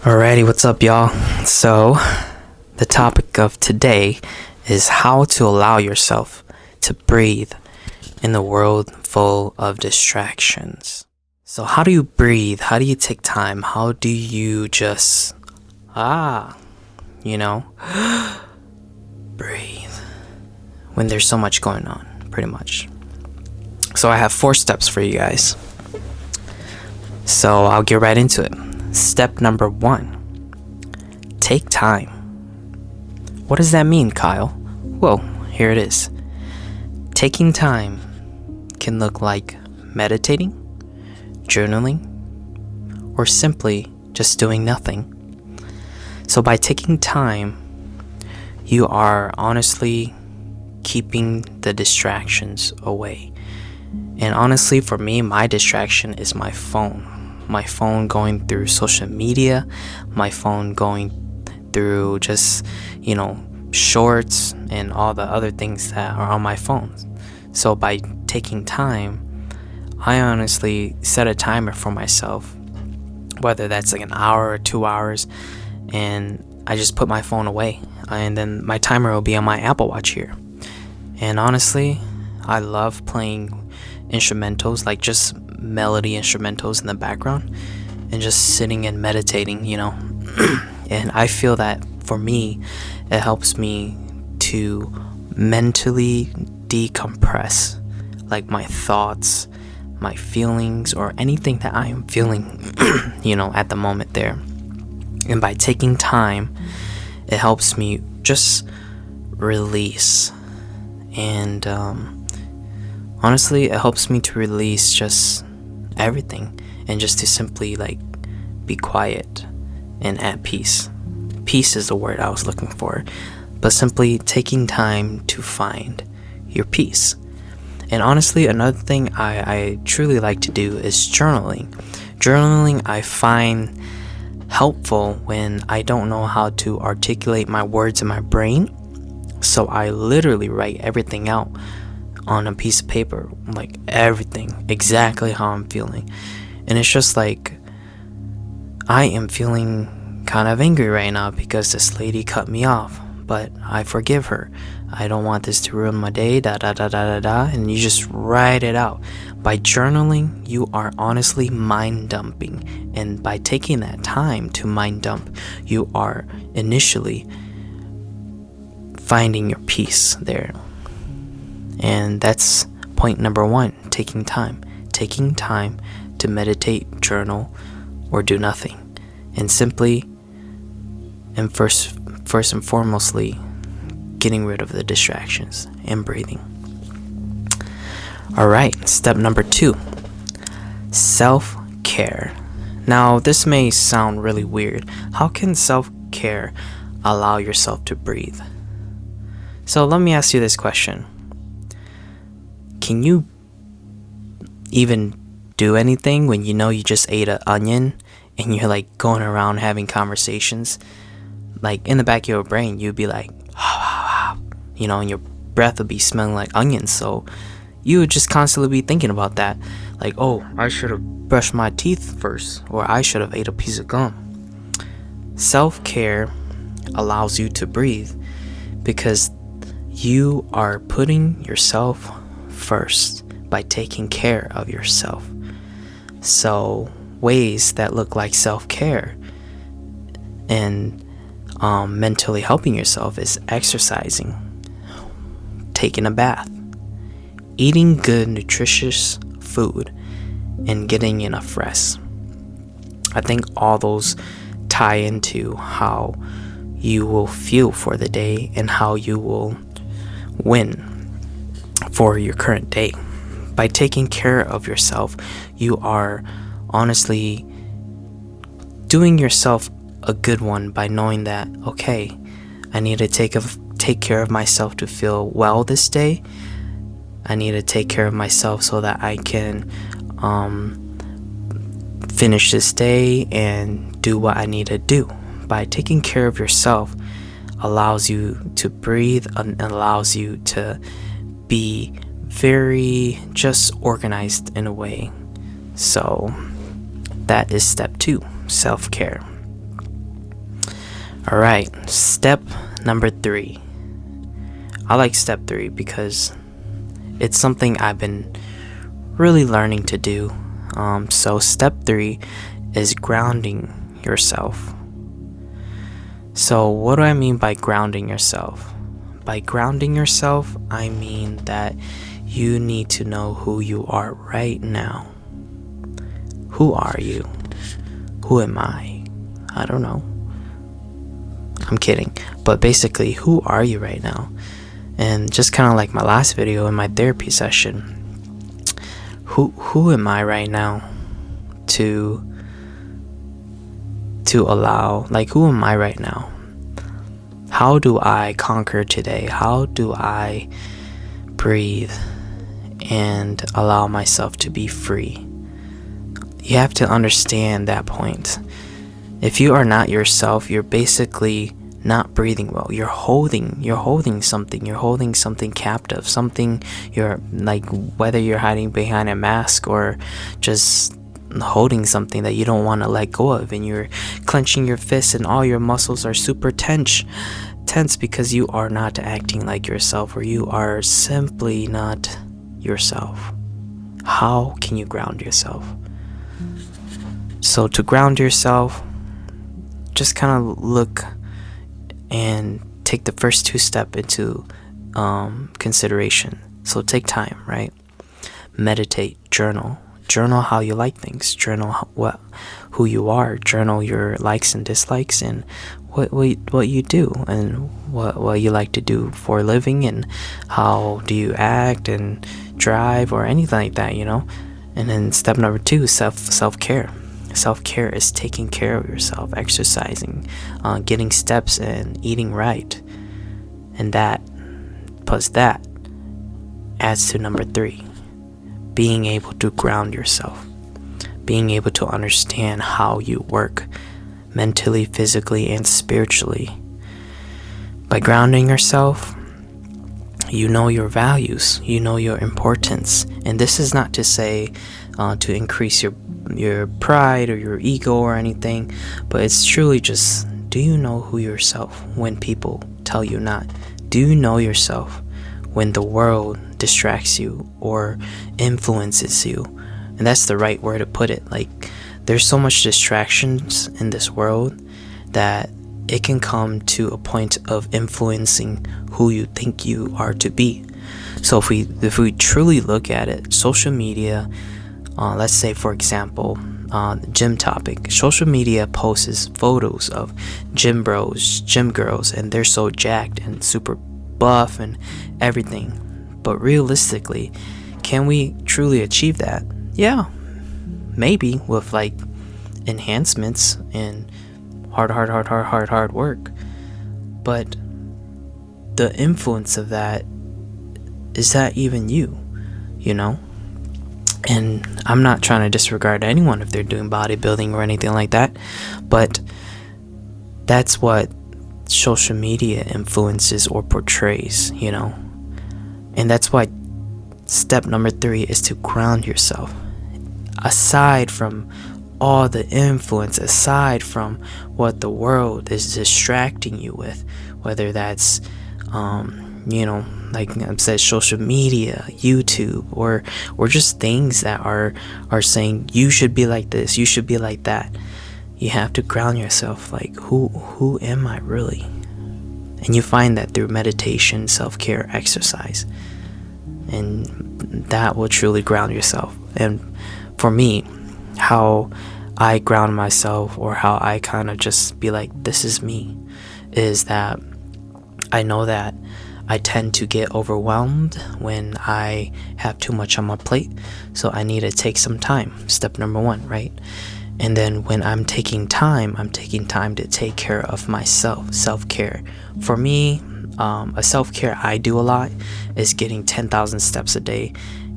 Alrighty, what's up, y'all? So, the topic of today is how to allow yourself to breathe in the world full of distractions. So, how do you breathe? How do you take time? How do you just, you know, breathe when there's so much going on, pretty much. So, I have 4 steps for you guys. So, I'll get right into it. Step number 1, take time. What does that mean, Kyle? Well, here it is. Taking time can look like meditating, journaling, or simply just doing nothing. So by taking time, you are honestly keeping the distractions away. And honestly, for me, my distraction is my phone. My phone going through social media, my phone going through just, shorts and all the other things that are on my phone. So by taking time, I honestly set a timer for myself, whether that's like an hour or 2 hours, and I just put my phone away, and then my timer will be on my Apple Watch here. And honestly, I love playing instrumentals, like just melody instrumentals in the background, and just sitting and meditating, And I feel that for me, it helps me to mentally decompress, like my thoughts, my feelings, or anything that I am feeling, at the moment there. And by taking time, it helps me just release. And honestly, it helps me to release just everything, and just to simply be quiet and at peace. Peace is the word I was looking for, but simply taking time to find your peace. And honestly, another thing I truly like to do is journaling. Journaling I find helpful when I don't know how to articulate my words in my brain, so I literally write everything out on a piece of paper, like everything, exactly how I'm feeling. And it's just like, I am feeling kind of angry right now because this lady cut me off, but I forgive her. I don't want this to ruin my day, and you just write it out. By journaling, you are honestly mind dumping, and by taking that time to mind dump, you are initially finding your peace there. And that's point number 1, taking time. Taking time to meditate, journal, or do nothing. And simply, and first and foremostly, getting rid of the distractions and breathing. Alright, step number 2, self-care. Now, this may sound really weird. How can self-care allow yourself to breathe? So let me ask you this question. Can you even do anything when you just ate an onion and you're going around having conversations? In the back of your brain, you'd be like, and your breath would be smelling like onions. So you would just constantly be thinking about that. I should have brushed my teeth first, or I should have ate a piece of gum. Self-care allows you to breathe because you are putting yourself first by taking care of yourself. So ways that look like self-care and mentally helping yourself is exercising, taking a bath, eating good nutritious food, and getting enough rest. I think all those tie into how you will feel for the day and how you will win for your current day. By taking care of yourself, you are honestly doing yourself a good one by knowing that, okay, I need to take care of myself to feel well this day. I need to take care of myself so that I can finish this day and do what I need to do. By taking care of yourself allows you to breathe and allows you to be very just organized in a way. So that is step 2, self-care. Alright, step number 3. I like step 3 because it's something I've been really learning to do. So step 3 is grounding yourself. So what do I mean by grounding yourself? By grounding yourself, I mean that you need to know who you are right now. Who are you? Who am I? I don't know. I'm kidding. But basically, who are you right now? And just kind of like my last video in my therapy session, who am I right now to allow, like, who am I right now? How do I conquer today? How do I breathe and allow myself to be free? You have to understand that point. If you are not yourself, you're basically not breathing well. You're holding something captive, something you're like, whether you're hiding behind a mask or just holding something that you don't want to let go of, and you're clenching your fists and all your muscles are super tense because you are not acting like yourself, or you are simply not yourself. How can you ground yourself? So to ground yourself, just kind of look and take the first 2 steps into consideration. So take time, right? Meditate, journal how you like things, journal who you are, journal your likes and dislikes, and what you do, and what you like to do for a living, and how do you act and drive or anything like that, And then step number 2, self-care. Self-care is taking care of yourself, exercising, getting steps and eating right. And that plus that adds to number 3, being able to ground yourself, being able to understand how you work mentally, physically, and spiritually. By grounding yourself, you know your values, you know your importance. And this is not to say to increase your pride or your ego or anything, but it's truly just, do you know who yourself when people tell you not? Do you know yourself when the world distracts you or influences you? And that's the right word to put it. Like, there's so much distractions in this world that it can come to a point of influencing who you think you are to be. So if we truly look at it, social media, let's say for example, gym topic, social media posts photos of gym bros, gym girls, and they're so jacked and super buff and everything. But realistically, can we truly achieve that? Yeah, maybe, with like enhancements and hard work. But the influence of that, is that even you? And I'm not trying to disregard anyone if they're doing bodybuilding or anything like that, but that's what social media influences or portrays, And that's why step number 3 is to ground yourself. Aside from all the influence, aside from what the world is distracting you with, whether that's like I said, social media, YouTube, or just things that are saying you should be like this, you should be like that. You have to ground yourself, like, who am I really? And you find that through meditation, self-care, exercise, and that will truly ground yourself. And for me, how I ground myself, or how I kind of just be like, this is me, is that I know that I tend to get overwhelmed when I have too much on my plate. So I need to take some time. Step number 1, right? And then when I'm taking time to take care of myself, self-care. For me, a self-care I do a lot is getting 10,000 steps a day.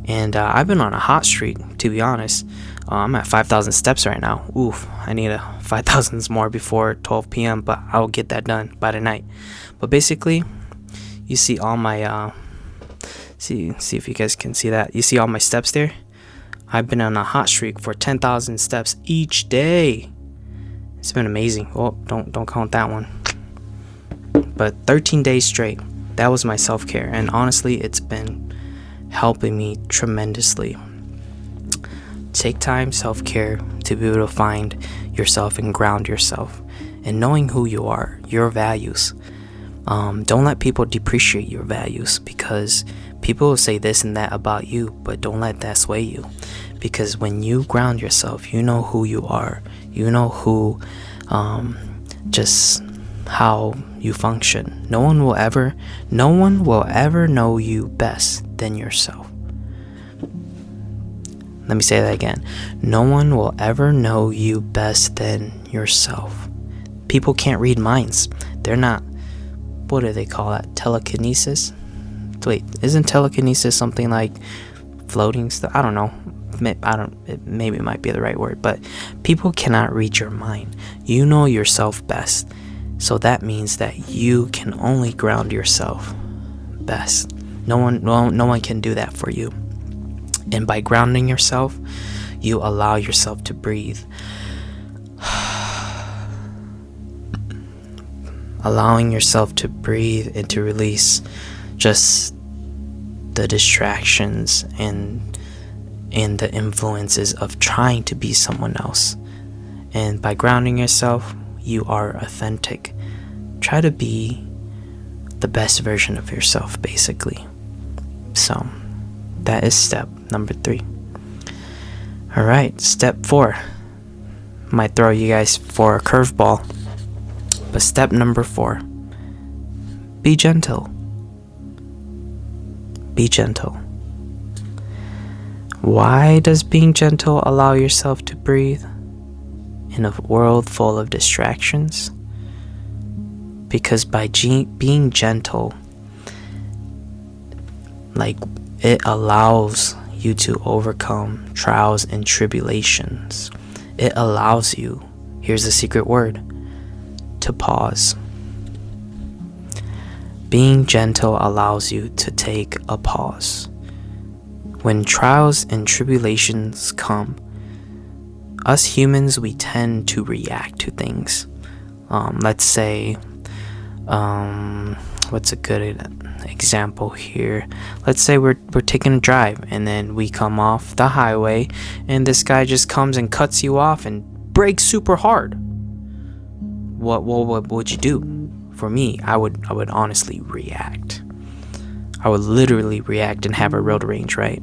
And I've been on a hot streak, to be honest. I'm at 5,000 steps right now. Oof, I need 5,000 more before 12 p.m., but I'll get that done by the night. But basically, you see all my, see if you guys can see that. You see all my steps there? I've been on a hot streak for 10,000 steps each day. It's been amazing. Oh, don't count that one. but 13 days straight, that was my self-care, and honestly, it's been helping me tremendously. Take time, self-care, to be able to find yourself and ground yourself, and knowing who you are, your values. Don't let people depreciate your values, because people will say this and that about you, but don't let that sway you. Because when you ground yourself, you know who you are, you know who, just how you function. No one will ever know you best than yourself. Let me say that again. No one will ever know you best than yourself. People can't read minds. They're not, what do they call that? Telekinesis? Wait, isn't telekinesis something like floating stuff? I don't know. Maybe it might be the right word, but people cannot read your mind. You know yourself best. So that means that you can only ground yourself best. No one can do that for you. And by grounding yourself, you allow yourself to breathe. Allowing yourself to breathe and to release just the distractions and the influences of trying to be someone else. And by grounding yourself, you are authentic. Try to be the best version of yourself, basically. So that is step number 3. All right, step 4 might throw you guys for a curveball, but step number 4: be gentle. Be gentle. Why does being gentle allow yourself to breathe in a world full of distractions? Because by being gentle, it allows you to overcome trials and tribulations. It allows you, here's the secret word, to pause. Being gentle allows you to take a pause. When trials and tribulations come, us humans, we tend to react to things. Let's say, what's a good example here? Let's say we're taking a drive, and then we come off the highway, and this guy just comes and cuts you off and brakes super hard. What would you do? For me, I would honestly react. I would literally react and have a road rage, right?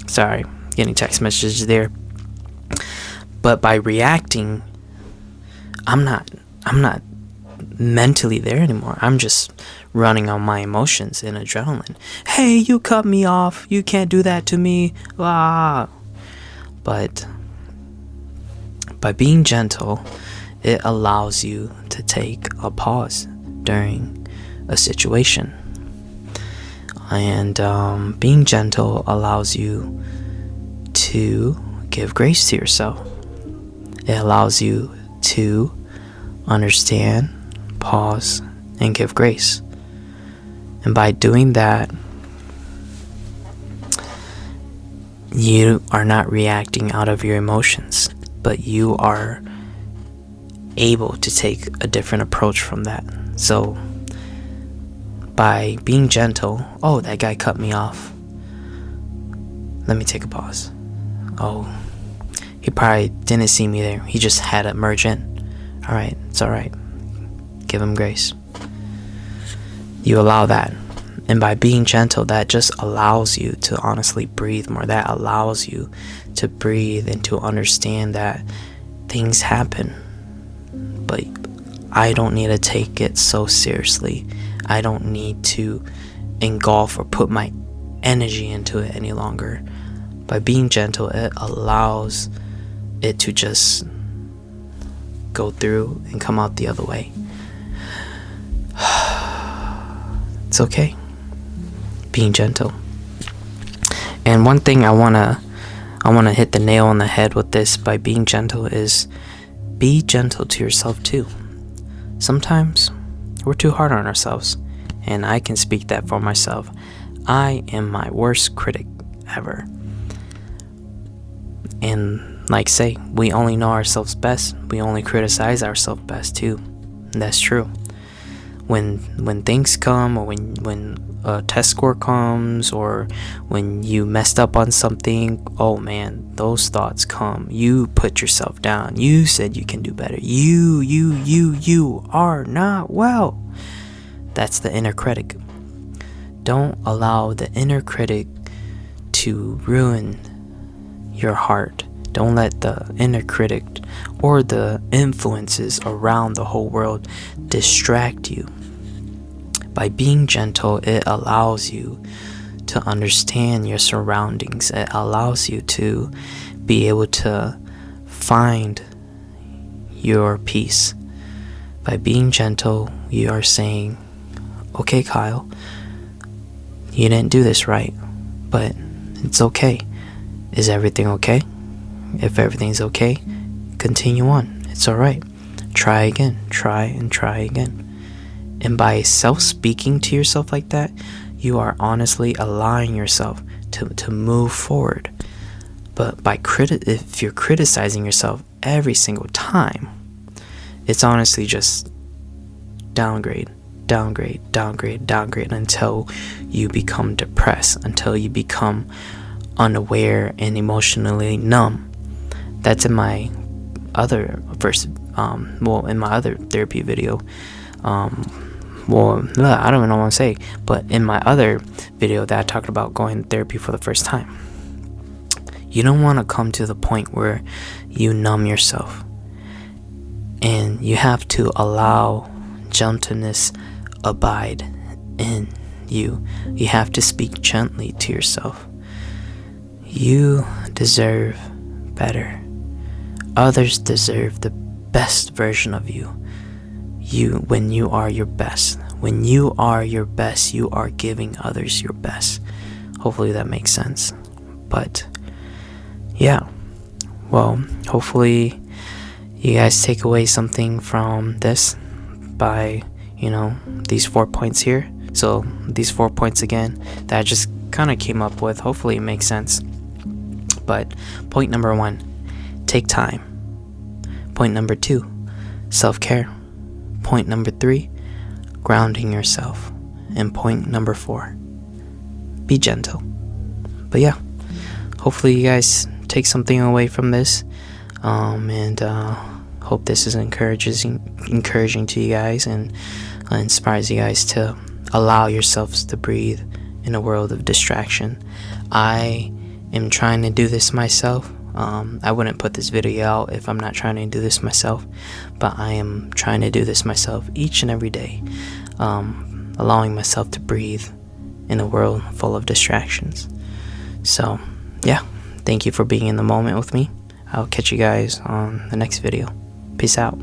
Sorry, getting text messages there. But by reacting, I'm not mentally there anymore. I'm just running on my emotions and adrenaline. Hey, you cut me off. You can't do that to me. Ah. But by being gentle, it allows you to take a pause during a situation. And being gentle allows you to give grace to yourself. It allows you to understand, pause, and give grace. And by doing that, you are not reacting out of your emotions, but you are able to take a different approach from that. So by being gentle, oh, that guy cut me off. Let me take a pause. Oh, he probably didn't see me there. He just had to merge in. Alright, it's alright. Give him grace. You allow that. And by being gentle, that just allows you to honestly breathe more. That allows you to breathe and to understand that things happen. But I don't need to take it so seriously. I don't need to engulf or put my energy into it any longer. By being gentle, it allows it to just go through and come out the other way. It's okay. Being gentle. And one thing I wanna hit the nail on the head with this by being gentle is be gentle to yourself too. Sometimes we're too hard on ourselves, and I can speak that for myself. I am my worst critic ever. And like say, we only know ourselves best. We only criticize ourselves best too. And that's true. when things come, or when a test score comes, or when you messed up on something, oh man, those thoughts come. You put yourself down. You said you can do better. You are not well. That's the inner critic. Don't allow the inner critic to ruin your heart. Don't let the inner critic or the influences around the whole world distract you. By being gentle, it allows you to understand your surroundings. It allows you to be able to find your peace. By being gentle, you are saying, okay, Kyle, you didn't do this right, but it's okay. Is everything okay? If everything's okay, continue on. It's alright. Try again. Try and try again. And by self-speaking to yourself like that, you are honestly allowing yourself to move forward. But if you're criticizing yourself every single time, it's honestly just downgrade until you become depressed, until you become unaware and emotionally numb. That's in my other in my other therapy video. I don't even know what I'm saying, but in my other video that I talked about going to therapy for the first time, you don't want to come to the point where you numb yourself, and you have to allow gentleness abide in you. You have to speak gently to yourself. You deserve better. Others deserve the best version of you. When you are your best. When you are your best, you are giving others your best. Hopefully that makes sense. But yeah, well, hopefully you guys take away something from this by, these 4 points here. So these 4 points again that I just kind of came up with. Hopefully it makes sense. But point number 1, take time. Point number 2, self-care. Point number 3, grounding yourself. And point number 4, be gentle. But yeah, hopefully you guys take something away from this, and hope this is encouraging to you guys, and inspires you guys to allow yourselves to breathe in a world of distraction. I am trying to do this myself. I wouldn't put this video out if I'm not trying to do this myself, but I am trying to do this myself each and every day, allowing myself to breathe in a world full of distractions. So yeah, thank you for being in the moment with me. I'll catch you guys on the next video. Peace out.